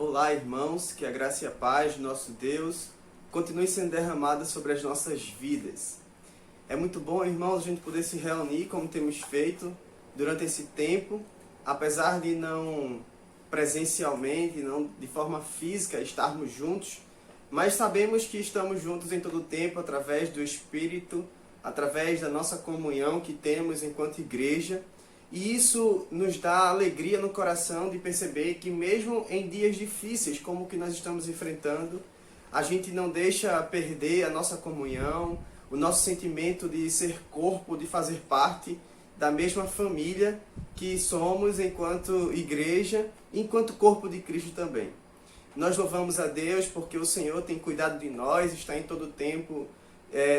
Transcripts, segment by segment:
Olá, irmãos, que a graça e a paz de nosso Deus continue sendo derramada sobre as nossas vidas. É muito bom, irmãos, a gente poder se reunir como temos feito durante esse tempo, apesar de não presencialmente, não de forma física estarmos juntos, mas sabemos que estamos juntos em todo o tempo através do Espírito, através da nossa comunhão que temos enquanto igreja. E isso nos dá alegria no coração de perceber que mesmo em dias difíceis como o que nós estamos enfrentando, a gente não deixa perder a nossa comunhão, o nosso sentimento de ser corpo, de fazer parte da mesma família que somos enquanto igreja, enquanto corpo de Cristo também. Nós louvamos a Deus porque o Senhor tem cuidado de nós, está em todo o tempo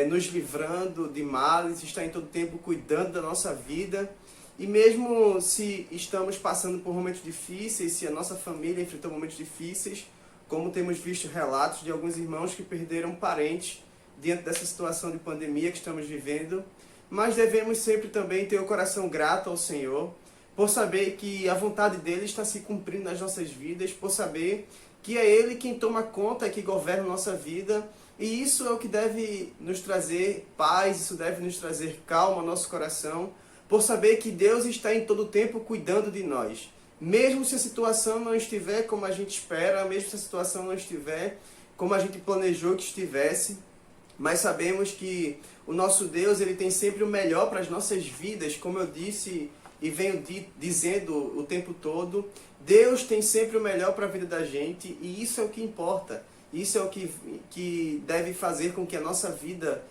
nos livrando de males, está em todo o tempo cuidando da nossa vida. E mesmo se estamos passando por momentos difíceis, se a nossa família enfrentou momentos difíceis, como temos visto relatos de alguns irmãos que perderam parentes diante dessa situação de pandemia que estamos vivendo, mas devemos sempre também ter o coração grato ao Senhor, por saber que a vontade dele está se cumprindo nas nossas vidas, por saber que é Ele quem toma conta e que governa a nossa vida, e isso é o que deve nos trazer paz, isso deve nos trazer calma ao nosso coração, por saber que Deus está em todo o tempo cuidando de nós. Mesmo se a situação não estiver como a gente espera, mesmo se a situação não estiver como a gente planejou que estivesse, mas sabemos que o nosso Deus ele tem sempre o melhor para as nossas vidas, como eu disse e venho dizendo o tempo todo. Deus tem sempre o melhor para a vida da gente e isso é o que importa. Isso é o que deve fazer com que a nossa vida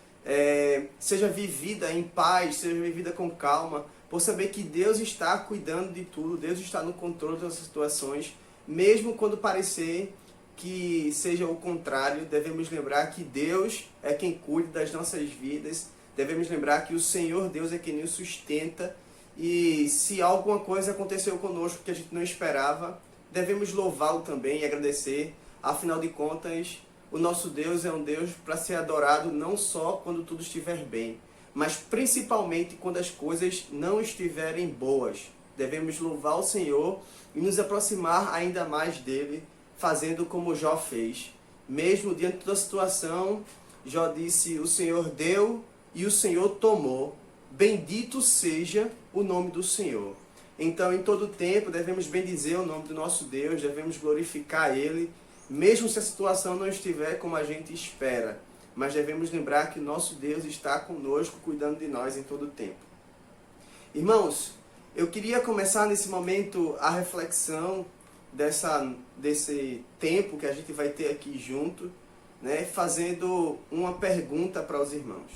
seja vivida em paz, seja vivida com calma, por saber que Deus está cuidando de tudo, Deus está no controle das situações, mesmo quando parecer que seja o contrário. Devemos lembrar que Deus é quem cuida das nossas vidas, devemos lembrar que o Senhor Deus é quem nos sustenta, e se alguma coisa aconteceu conosco que a gente não esperava, devemos louvá-lo também e agradecer. Afinal de contas, o nosso Deus é um Deus para ser adorado não só quando tudo estiver bem, mas principalmente quando as coisas não estiverem boas. Devemos louvar o Senhor e nos aproximar ainda mais dele, fazendo como Jó fez. Mesmo diante da situação, Jó disse: o Senhor deu e o Senhor tomou. Bendito seja o nome do Senhor. Então, em todo tempo, devemos bendizer o nome do nosso Deus, devemos glorificar Ele, mesmo se a situação não estiver como a gente espera. Mas devemos lembrar que o nosso Deus está conosco, cuidando de nós em todo o tempo. Irmãos, eu queria começar nesse momento a reflexão desse tempo que a gente vai ter aqui junto, né, fazendo uma pergunta para os irmãos.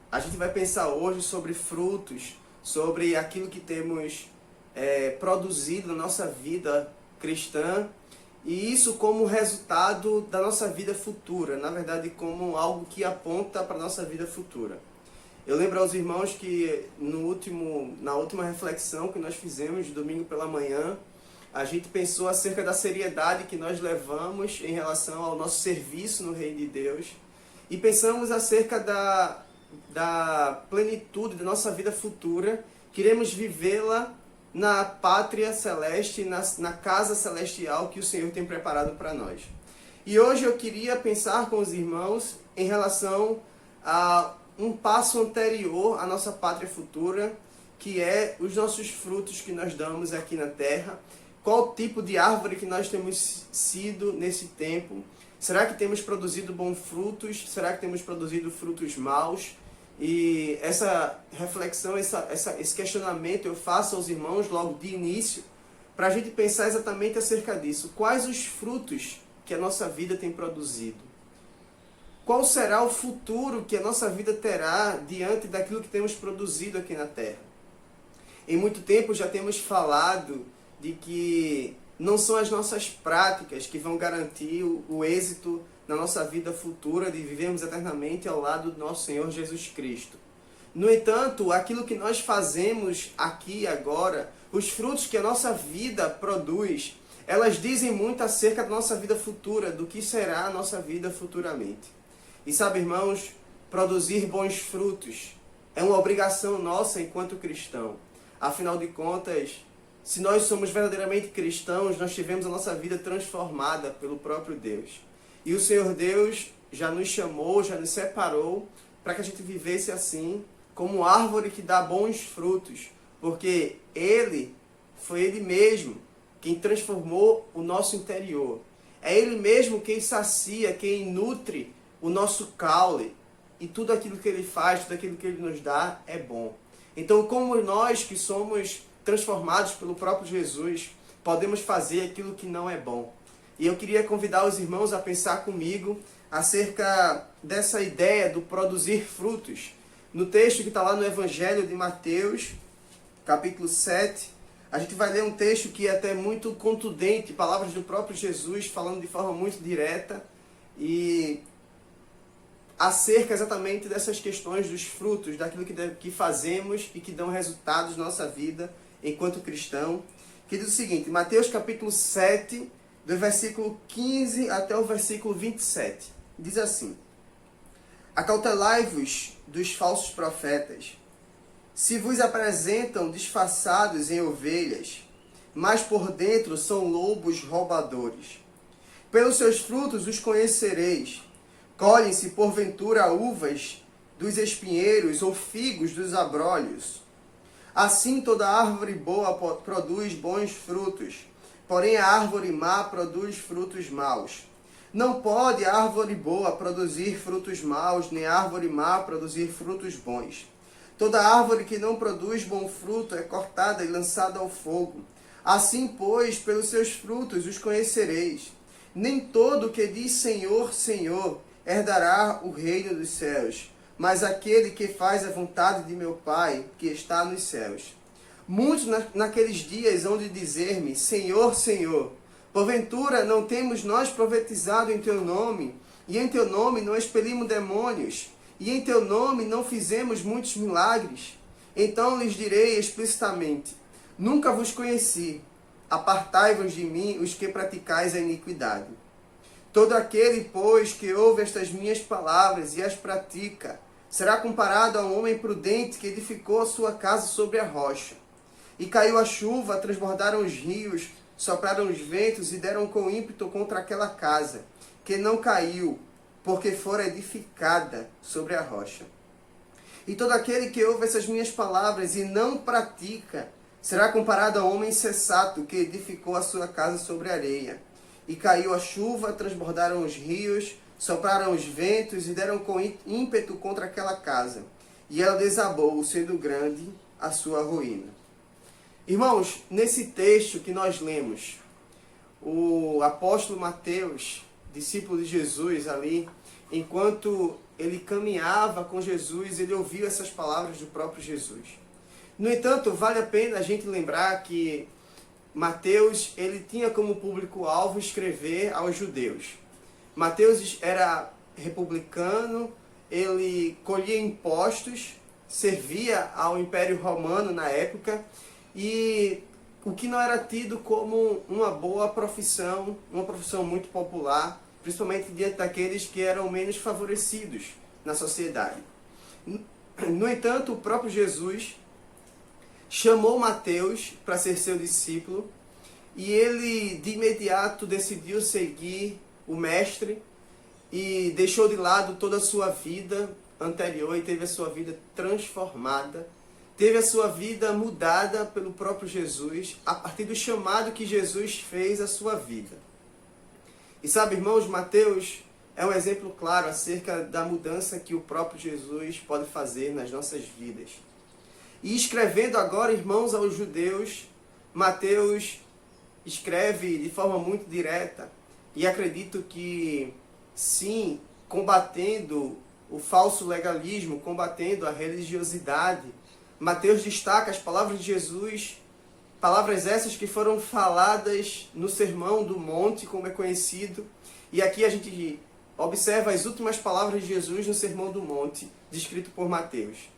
A gente vai pensar hoje sobre frutos, sobre aquilo que temos produzido na nossa vida cristã, e isso como resultado da nossa vida futura, na verdade como algo que aponta para a nossa vida futura. Eu lembro aos irmãos que na última reflexão que nós fizemos, de domingo pela manhã, a gente pensou acerca da seriedade que nós levamos em relação ao nosso serviço no Reino de Deus, e pensamos acerca da plenitude da nossa vida futura. Queremos vivê-la na pátria celeste, na casa celestial que o Senhor tem preparado para nós. E hoje eu queria pensar com os irmãos em relação a um passo anterior à nossa pátria futura, que é os nossos frutos que nós damos aqui na terra. Qual tipo de árvore que nós temos sido nesse tempo? Será que temos produzido bons frutos? Será que temos produzido frutos maus? E essa reflexão, esse questionamento eu faço aos irmãos logo de início, para a gente pensar exatamente acerca disso. Quais os frutos que a nossa vida tem produzido? Qual será o futuro que a nossa vida terá diante daquilo que temos produzido aqui na Terra? Em muito tempo já temos falado de que não são as nossas práticas que vão garantir o êxito na nossa vida futura, de vivermos eternamente ao lado do nosso Senhor Jesus Cristo. No entanto, aquilo que nós fazemos aqui e agora, os frutos que a nossa vida produz, elas dizem muito acerca da nossa vida futura, do que será a nossa vida futuramente. E sabe, irmãos, produzir bons frutos é uma obrigação nossa enquanto cristão. Afinal de contas, se nós somos verdadeiramente cristãos, nós tivemos a nossa vida transformada pelo próprio Deus. E o Senhor Deus já nos chamou, já nos separou para que a gente vivesse assim, como árvore que dá bons frutos, porque foi Ele mesmo quem transformou o nosso interior. É Ele mesmo quem sacia, quem nutre o nosso caule. E tudo aquilo que Ele faz, tudo aquilo que Ele nos dá é bom. Então, como nós que somos transformados pelo próprio Jesus, podemos fazer aquilo que não é bom. E eu queria convidar os irmãos a pensar comigo acerca dessa ideia do produzir frutos. No texto que está lá no Evangelho de Mateus, capítulo 7, a gente vai ler um texto que é até muito contundente, palavras do próprio Jesus, falando de forma muito direta, e acerca exatamente dessas questões dos frutos, daquilo que fazemos e que dão resultados na nossa vida enquanto cristão, que diz o seguinte, Mateus capítulo 7, do versículo 15 até o versículo 27, diz assim: Acautelai-vos dos falsos profetas, se vos apresentam disfarçados em ovelhas, mas por dentro são lobos roubadores. Pelos seus frutos os conhecereis. Colhem-se porventura uvas dos espinheiros ou figos dos abrolhos. Assim toda árvore boa produz bons frutos, porém a árvore má produz frutos maus. Não pode a árvore boa produzir frutos maus, nem a árvore má produzir frutos bons. Toda árvore que não produz bom fruto é cortada e lançada ao fogo. Assim, pois, pelos seus frutos os conhecereis. Nem todo que diz Senhor, Senhor, herdará o reino dos céus, mas aquele que faz a vontade de meu Pai, que está nos céus. Muitos naqueles dias hão de dizer-me, Senhor, Senhor, porventura não temos nós profetizado em teu nome, e em teu nome não expelimos demônios, e em teu nome não fizemos muitos milagres? Então lhes direi explicitamente, nunca vos conheci, apartai-vos de mim os que praticais a iniquidade. Todo aquele, pois, que ouve estas minhas palavras e as pratica, será comparado a um homem prudente que edificou a sua casa sobre a rocha. E caiu a chuva, transbordaram os rios, sopraram os ventos e deram com ímpeto contra aquela casa, que não caiu, porque fora edificada sobre a rocha. E todo aquele que ouve essas minhas palavras e não pratica, será comparado a um homem insensato que edificou a sua casa sobre a areia. E caiu a chuva, transbordaram os rios, sopraram os ventos e deram com ímpeto contra aquela casa. E ela desabou, sendo grande a sua ruína. Irmãos, nesse texto que nós lemos, o apóstolo Mateus, discípulo de Jesus ali, enquanto ele caminhava com Jesus, ele ouviu essas palavras do próprio Jesus. No entanto, vale a pena a gente lembrar que Mateus, ele tinha como público-alvo escrever aos judeus. Mateus era republicano, ele colhia impostos, servia ao Império Romano na época, e o que não era tido como uma boa profissão, uma profissão muito popular, principalmente diante daqueles que eram menos favorecidos na sociedade. No entanto, o próprio Jesus chamou Mateus para ser seu discípulo e ele de imediato decidiu seguir o mestre e deixou de lado toda a sua vida anterior e teve a sua vida transformada, teve a sua vida mudada pelo próprio Jesus a partir do chamado que Jesus fez à sua vida. E sabe, irmãos, Mateus é um exemplo claro acerca da mudança que o próprio Jesus pode fazer nas nossas vidas. E escrevendo agora, irmãos, aos judeus, Mateus escreve de forma muito direta. E acredito que, sim, combatendo o falso legalismo, combatendo a religiosidade, Mateus destaca as palavras de Jesus, palavras essas que foram faladas no Sermão do Monte, como é conhecido. E aqui a gente observa as últimas palavras de Jesus no Sermão do Monte, descrito por Mateus.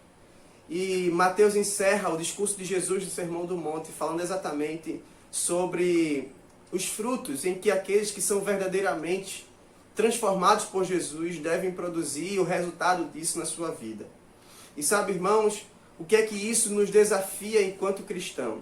E Mateus encerra o discurso de Jesus no Sermão do Monte, falando exatamente sobre os frutos em que aqueles que são verdadeiramente transformados por Jesus devem produzir e o resultado disso na sua vida. E sabe, irmãos, o que é que isso nos desafia enquanto cristão?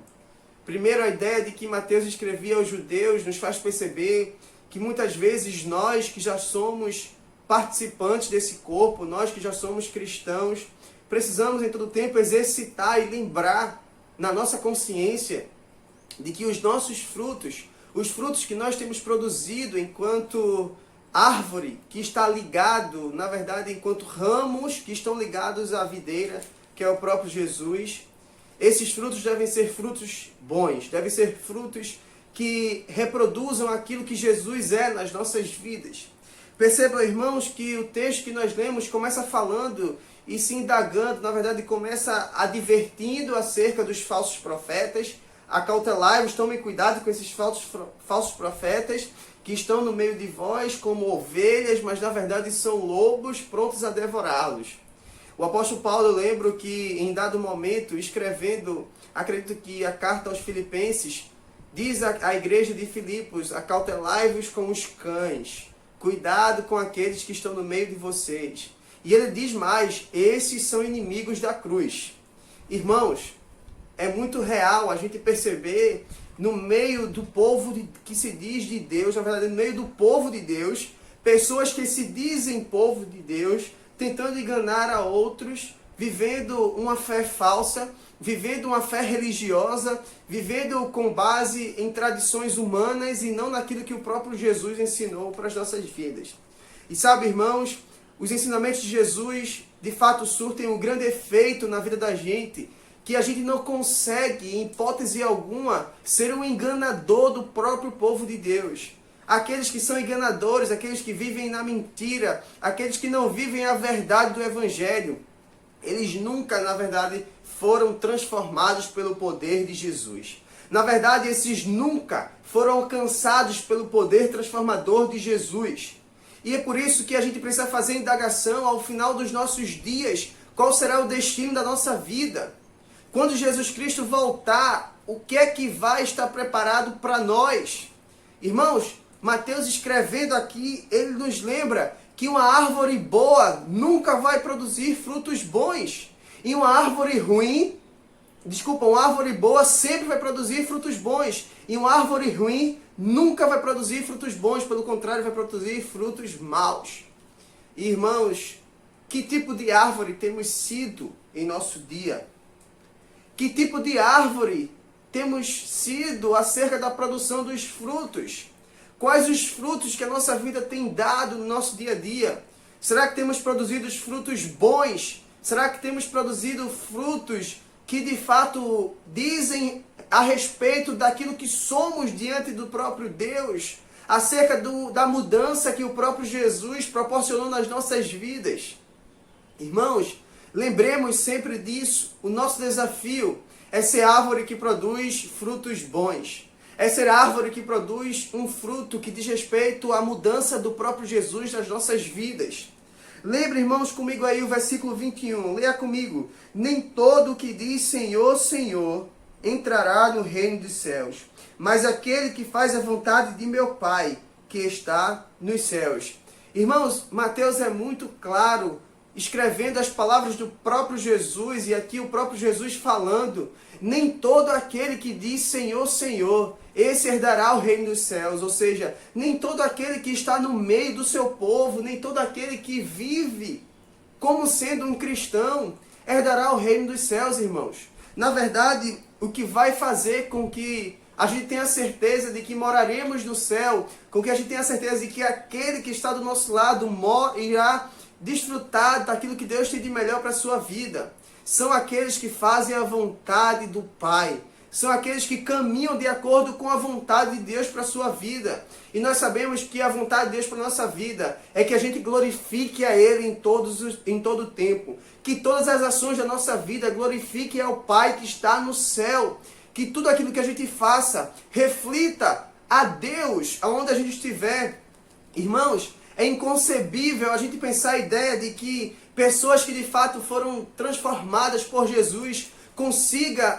Primeiro, a ideia de que Mateus escrevia aos judeus nos faz perceber que muitas vezes nós que já somos participantes desse corpo, nós que já somos cristãos, precisamos em todo tempo exercitar e lembrar na nossa consciência de que os nossos frutos, os frutos que nós temos produzido enquanto árvore que está ligado, na verdade, enquanto ramos que estão ligados à videira, que é o próprio Jesus, esses frutos devem ser frutos bons, devem ser frutos que reproduzam aquilo que Jesus é nas nossas vidas. Percebam, irmãos, que o texto que nós lemos começa falando e se indagando, na verdade começa advertindo acerca dos falsos profetas. Acautelai-vos, tomem cuidado com esses falsos profetas que estão no meio de vós como ovelhas, mas na verdade são lobos prontos a devorá-los. O apóstolo Paulo, eu lembro que em dado momento, escrevendo, acredito que a carta aos Filipenses, diz à igreja de Filipos: acautelai-vos com os cães, cuidado com aqueles que estão no meio de vocês. E ele diz mais: esses são inimigos da cruz. Irmãos, é muito real a gente perceber no meio do povo que se diz de Deus, na verdade no meio do povo de Deus, pessoas que se dizem povo de Deus, tentando enganar a outros, vivendo uma fé falsa, vivendo uma fé religiosa, vivendo com base em tradições humanas e não naquilo que o próprio Jesus ensinou para as nossas vidas. E sabe, irmãos, os ensinamentos de Jesus de fato surtem um grande efeito na vida da gente, que a gente não consegue, em hipótese alguma, ser um enganador do próprio povo de Deus. Aqueles que são enganadores, aqueles que vivem na mentira, aqueles que não vivem a verdade do Evangelho, eles nunca, na verdade, foram transformados pelo poder de Jesus. Na verdade, esses nunca foram alcançados pelo poder transformador de Jesus. E é por isso que a gente precisa fazer indagação ao final dos nossos dias, qual será o destino da nossa vida. Quando Jesus Cristo voltar, o que é que vai estar preparado para nós? Irmãos, Mateus escrevendo aqui, ele nos lembra que uma árvore boa nunca vai produzir frutos bons. E uma árvore boa sempre vai produzir frutos bons. E uma árvore ruim nunca vai produzir frutos bons, pelo contrário, vai produzir frutos maus. Irmãos, que tipo de árvore temos sido em nosso dia? Que tipo de árvore temos sido acerca da produção dos frutos? Quais os frutos que a nossa vida tem dado no nosso dia a dia? Será que temos produzido os frutos bons? Será que temos produzido frutos que de fato dizem a respeito daquilo que somos diante do próprio Deus? Acerca da mudança que o próprio Jesus proporcionou nas nossas vidas? Irmãos, lembremos sempre disso. O nosso desafio é ser árvore que produz frutos bons. É ser árvore que produz um fruto que diz respeito à mudança do próprio Jesus nas nossas vidas. Lembre, irmãos, comigo aí o versículo 21. Leia comigo. Nem todo o que diz Senhor, Senhor entrará no reino dos céus, mas aquele que faz a vontade de meu Pai que está nos céus. Irmãos, Mateus é muito claro, escrevendo as palavras do próprio Jesus, e aqui o próprio Jesus falando: nem todo aquele que diz Senhor, Senhor, esse herdará o reino dos céus. Ou seja, nem todo aquele que está no meio do seu povo, nem todo aquele que vive como sendo um cristão, herdará o reino dos céus, irmãos. Na verdade, o que vai fazer com que a gente tenha certeza de que moraremos no céu, com que a gente tenha certeza de que aquele que está do nosso lado irá desfrutar daquilo que Deus tem de melhor para a sua vida, são aqueles que fazem a vontade do Pai. São aqueles que caminham de acordo com a vontade de Deus para a sua vida. E nós sabemos que a vontade de Deus para a nossa vida é que a gente glorifique a Ele em todo o tempo. Que todas as ações da nossa vida glorifiquem ao Pai que está no céu. Que tudo aquilo que a gente faça reflita a Deus aonde a gente estiver. Irmãos, é inconcebível a gente pensar a ideia de que pessoas que de fato foram transformadas por Jesus consigam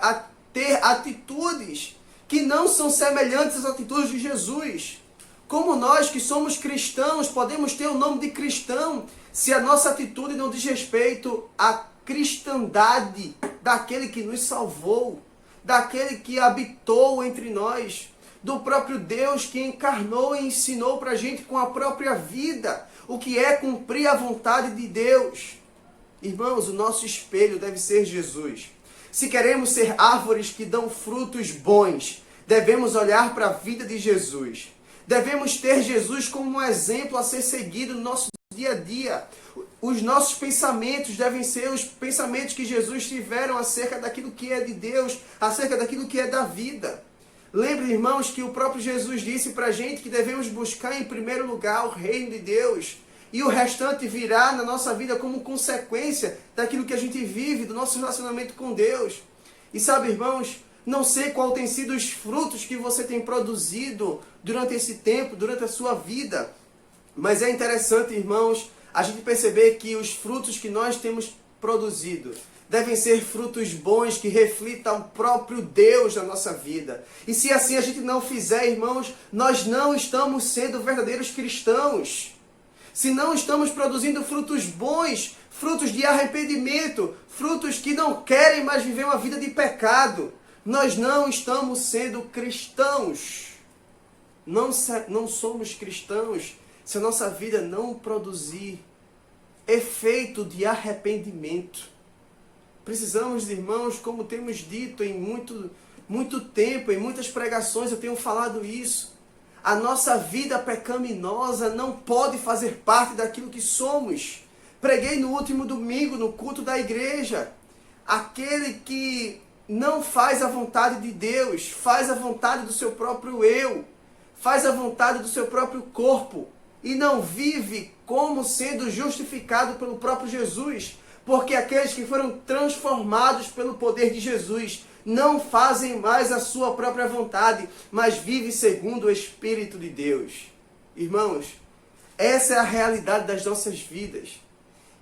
ter atitudes que não são semelhantes às atitudes de Jesus. Como nós que somos cristãos podemos ter o nome de cristão se a nossa atitude não diz respeito à cristandade daquele que nos salvou? daquele que habitou entre nós, do próprio Deus que encarnou e ensinou para a gente com a própria vida o que é cumprir a vontade de Deus. Irmãos, o nosso espelho deve ser Jesus. Se queremos ser árvores que dão frutos bons, devemos olhar para a vida de Jesus. Devemos ter Jesus como um exemplo a ser seguido no nosso dia a dia. Os nossos pensamentos devem ser os pensamentos que Jesus tiveram acerca daquilo que é de Deus, acerca daquilo que é da vida. Lembre, irmãos, que o próprio Jesus disse para a gente que devemos buscar em primeiro lugar o reino de Deus. E o restante virá na nossa vida como consequência daquilo que a gente vive, do nosso relacionamento com Deus. E sabe, irmãos, não sei qual tem sido os frutos que você tem produzido durante esse tempo, durante a sua vida. Mas é interessante, irmãos, a gente perceber que os frutos que nós temos produzido devem ser frutos bons que reflitam o próprio Deus na nossa vida. E se assim a gente não fizer, irmãos, nós não estamos sendo verdadeiros cristãos. Se não estamos produzindo frutos bons, frutos de arrependimento, frutos que não querem mais viver uma vida de pecado, nós não estamos sendo cristãos. Não somos cristãos se a nossa vida não produzir efeito de arrependimento. Precisamos, irmãos, como temos dito em muito tempo, em muitas pregações eu tenho falado isso. A nossa vida pecaminosa não pode fazer parte daquilo que somos. Preguei no último domingo, no culto da igreja. Aquele que não faz a vontade de Deus, faz a vontade do seu próprio eu, faz a vontade do seu próprio corpo e não vive como sendo justificado pelo próprio Jesus. Porque aqueles que foram transformados pelo poder de Jesus não fazem mais a sua própria vontade, mas vivem segundo o Espírito de Deus. Irmãos, essa é a realidade das nossas vidas.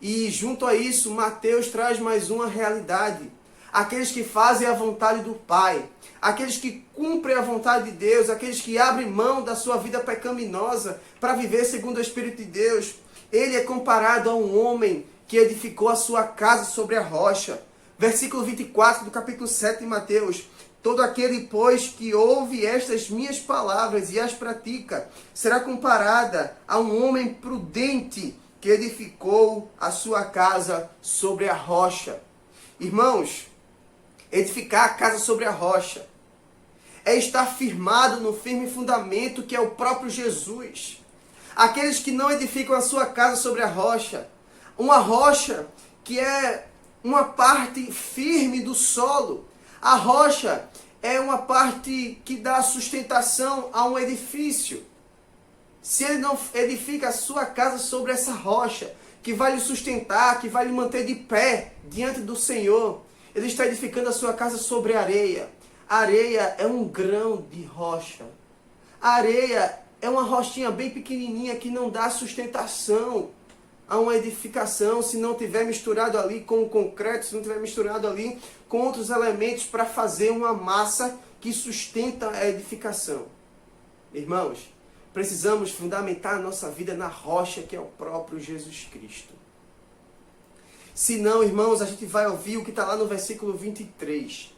E junto a isso, Mateus traz mais uma realidade. Aqueles que fazem a vontade do Pai, aqueles que cumprem a vontade de Deus, aqueles que abrem mão da sua vida pecaminosa para viver segundo o Espírito de Deus, ele é comparado a um homem que edificou a sua casa sobre a rocha. Versículo 24 do capítulo 7 de Mateus. Todo aquele, pois, que ouve estas minhas palavras e as pratica, será comparada a um homem prudente que edificou a sua casa sobre a rocha. Irmãos, edificar a casa sobre a rocha é estar firmado no firme fundamento que é o próprio Jesus. Aqueles que não edificam a sua casa sobre a rocha, uma rocha que é uma parte firme do solo. A rocha é uma parte que dá sustentação a um edifício. Se ele não edifica a sua casa sobre essa rocha, que vai lhe sustentar, que vai lhe manter de pé diante do Senhor, ele está edificando a sua casa sobre areia. A areia é um grão de rocha. A areia é uma rochinha bem pequenininha que não dá sustentação a uma edificação se não tiver misturado ali com o concreto, se não tiver misturado ali com outros elementos para fazer uma massa que sustenta a edificação. Irmãos, precisamos fundamentar a nossa vida na rocha que é o próprio Jesus Cristo. Se não, irmãos, a gente vai ouvir o que está lá no versículo 23.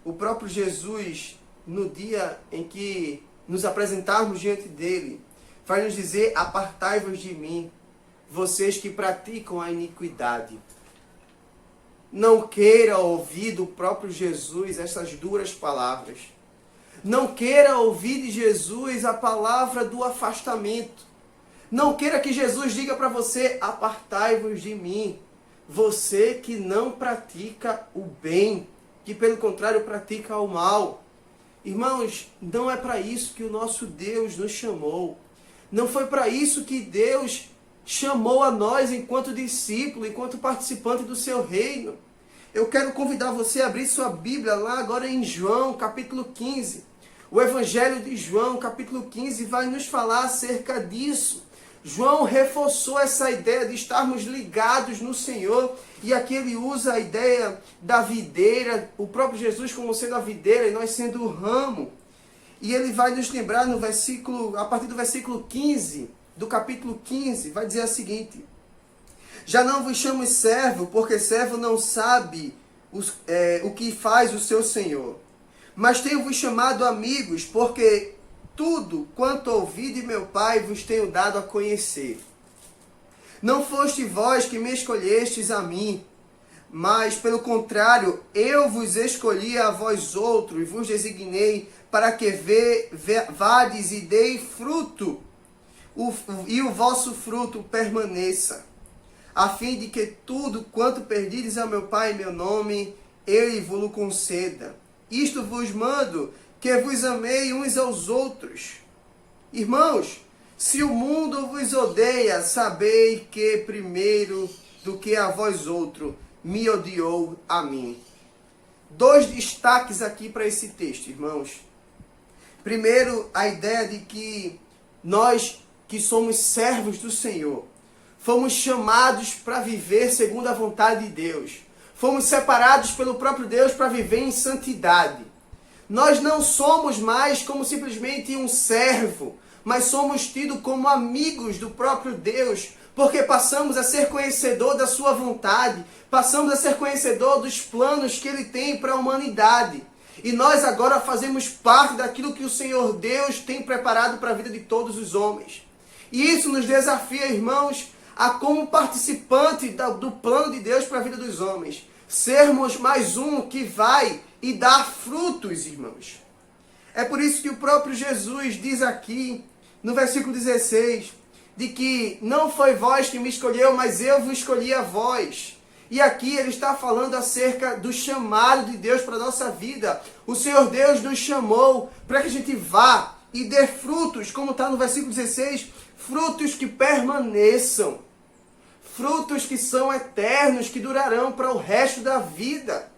O próprio Jesus, no dia em que nos apresentarmos diante dele, vai nos dizer: apartai-vos de mim, vocês que praticam a iniquidade. Não queira ouvir do próprio Jesus essas duras palavras. Não queira ouvir de Jesus a palavra do afastamento. Não queira que Jesus diga para você: apartai-vos de mim, você que não pratica o bem, que pelo contrário pratica o mal. Irmãos, não é para isso que o nosso Deus nos chamou. Não foi para isso que Deus chamou a nós enquanto discípulo, enquanto participante do seu reino. Eu quero convidar você a abrir sua Bíblia lá agora em João, capítulo 15. O Evangelho de João, capítulo 15, vai nos falar acerca disso. João reforçou essa ideia de estarmos ligados no Senhor, e aqui ele usa a ideia da videira, o próprio Jesus como sendo a videira e nós sendo o ramo. E ele vai nos lembrar no versículo, a partir do versículo 15, do capítulo 15, vai dizer o seguinte: já não vos chamo servo, porque servo não sabe o que faz o seu Senhor. Mas tenho-vos chamado amigos, porque tudo quanto ouvi de meu Pai vos tenho dado a conhecer. Não foste vós que me escolhestes a mim, mas, pelo contrário, eu vos escolhi a vós outros e vos designei para que vades e dei fruto, e o vosso fruto permaneça, a fim de que tudo quanto perdides ao meu Pai em meu nome, ele vos conceda. Isto vos mando, que vos amei uns aos outros. Irmãos, se o mundo vos odeia, sabei que primeiro do que a vós outro, me odiou a mim. 2 destaques aqui para esse texto, irmãos. Primeiro, a ideia de que nós que somos servos do Senhor, fomos chamados para viver segundo a vontade de Deus. Fomos separados pelo próprio Deus para viver em santidade. Nós não somos mais como simplesmente um servo, mas somos tidos como amigos do próprio Deus, porque passamos a ser conhecedor da sua vontade, passamos a ser conhecedor dos planos que Ele tem para a humanidade. E nós agora fazemos parte daquilo que o Senhor Deus tem preparado para a vida de todos os homens. E isso nos desafia, irmãos, a como participante do plano de Deus para a vida dos homens, sermos mais um que vai e dá frutos, irmãos. É por isso que o próprio Jesus diz aqui, no versículo 16, de que não foi vós que me escolheu, mas eu vos escolhi a vós. E aqui ele está falando acerca do chamado de Deus para a nossa vida. O Senhor Deus nos chamou para que a gente vá e dê frutos, como está no versículo 16, frutos que permaneçam. Frutos que são eternos, que durarão para o resto da vida.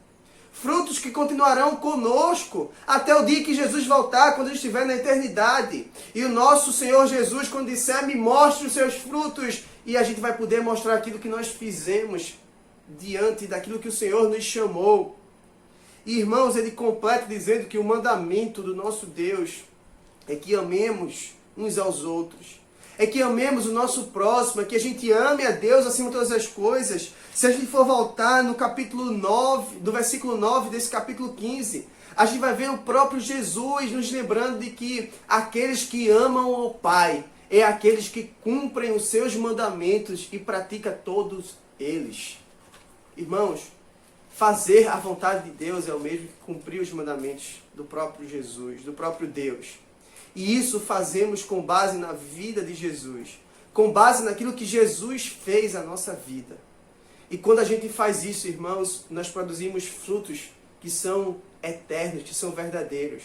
Frutos que continuarão conosco até o dia que Jesus voltar, quando ele estiver na eternidade. E o nosso Senhor Jesus, quando disser, me mostre os seus frutos, e a gente vai poder mostrar aquilo que nós fizemos diante daquilo que o Senhor nos chamou. E, irmãos, ele completa dizendo que o mandamento do nosso Deus é que amemos uns aos outros. É que amemos o nosso próximo, é que a gente ame a Deus acima de todas as coisas. Se a gente for voltar no capítulo 9, do versículo 9 desse capítulo 15, a gente vai ver o próprio Jesus nos lembrando de que aqueles que amam o Pai é aqueles que cumprem os seus mandamentos e praticam todos eles. Irmãos, fazer a vontade de Deus é o mesmo que cumprir os mandamentos do próprio Jesus, do próprio Deus. E isso fazemos com base na vida de Jesus, com base naquilo que Jesus fez na nossa vida. E quando a gente faz isso, irmãos, nós produzimos frutos que são eternos, que são verdadeiros.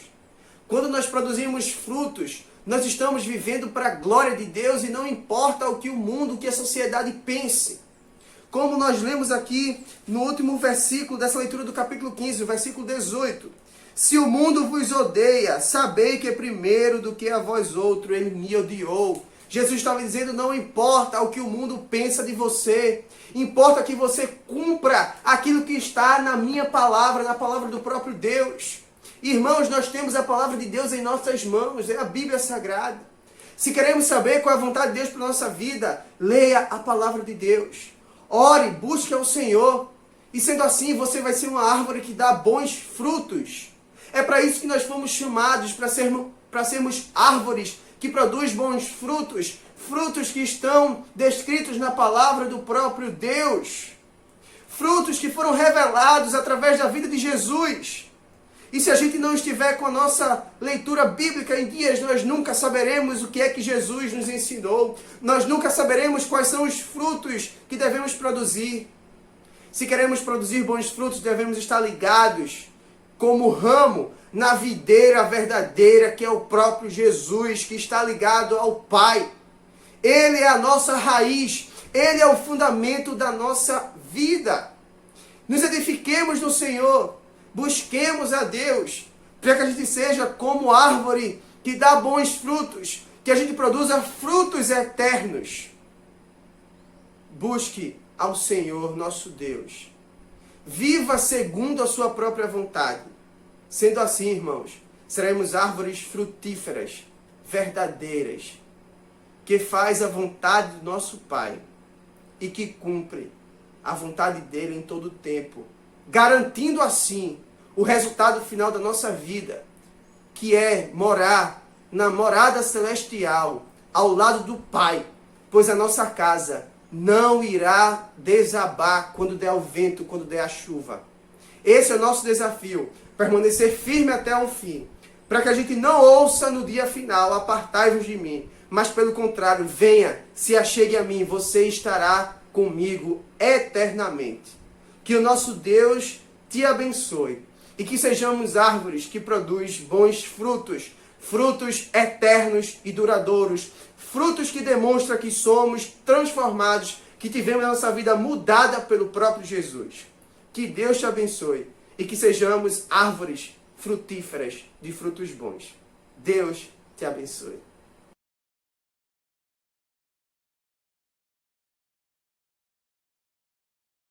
Quando nós produzimos frutos, nós estamos vivendo para a glória de Deus e não importa o que o mundo, o que a sociedade pense. Como nós lemos aqui no último versículo dessa leitura do capítulo 15, o versículo 18. Se o mundo vos odeia, sabei que primeiro do que a vós outro ele me odiou. Jesus estava dizendo, não importa o que o mundo pensa de você, importa que você cumpra aquilo que está na minha palavra, na palavra do próprio Deus. Irmãos, nós temos a palavra de Deus em nossas mãos, é a Bíblia Sagrada. Se queremos saber qual é a vontade de Deus para a nossa vida, leia a palavra de Deus. Ore, busque ao Senhor. E sendo assim, você vai ser uma árvore que dá bons frutos. É para isso que nós fomos chamados, para sermos árvores que produzem bons frutos. Frutos que estão descritos na palavra do próprio Deus. Frutos que foram revelados através da vida de Jesus. E se a gente não estiver com a nossa leitura bíblica em dias, nós nunca saberemos o que é que Jesus nos ensinou. Nós nunca saberemos quais são os frutos que devemos produzir. Se queremos produzir bons frutos, devemos estar ligados como ramo na videira verdadeira, que é o próprio Jesus, que está ligado ao Pai. Ele é a nossa raiz, Ele é o fundamento da nossa vida. Nos edifiquemos no Senhor, busquemos a Deus, para que a gente seja como árvore que dá bons frutos, que a gente produza frutos eternos. Busque ao Senhor nosso Deus. Viva segundo a sua própria vontade. Sendo assim, irmãos, seremos árvores frutíferas, verdadeiras, que faz a vontade do nosso Pai e que cumpre a vontade dele em todo o tempo, garantindo assim o resultado final da nossa vida, que é morar na morada celestial, ao lado do Pai, pois a nossa casa não irá desabar quando der o vento, quando der a chuva. Esse é o nosso desafio, permanecer firme até o fim, para que a gente não ouça no dia final, apartai-vos de mim, mas pelo contrário, venha, se achegue a mim, você estará comigo eternamente. Que o nosso Deus te abençoe e que sejamos árvores que produzem bons frutos, frutos eternos e duradouros, frutos que demonstram que somos transformados, que tivemos a nossa vida mudada pelo próprio Jesus. Que Deus te abençoe e que sejamos árvores frutíferas de frutos bons. Deus te abençoe.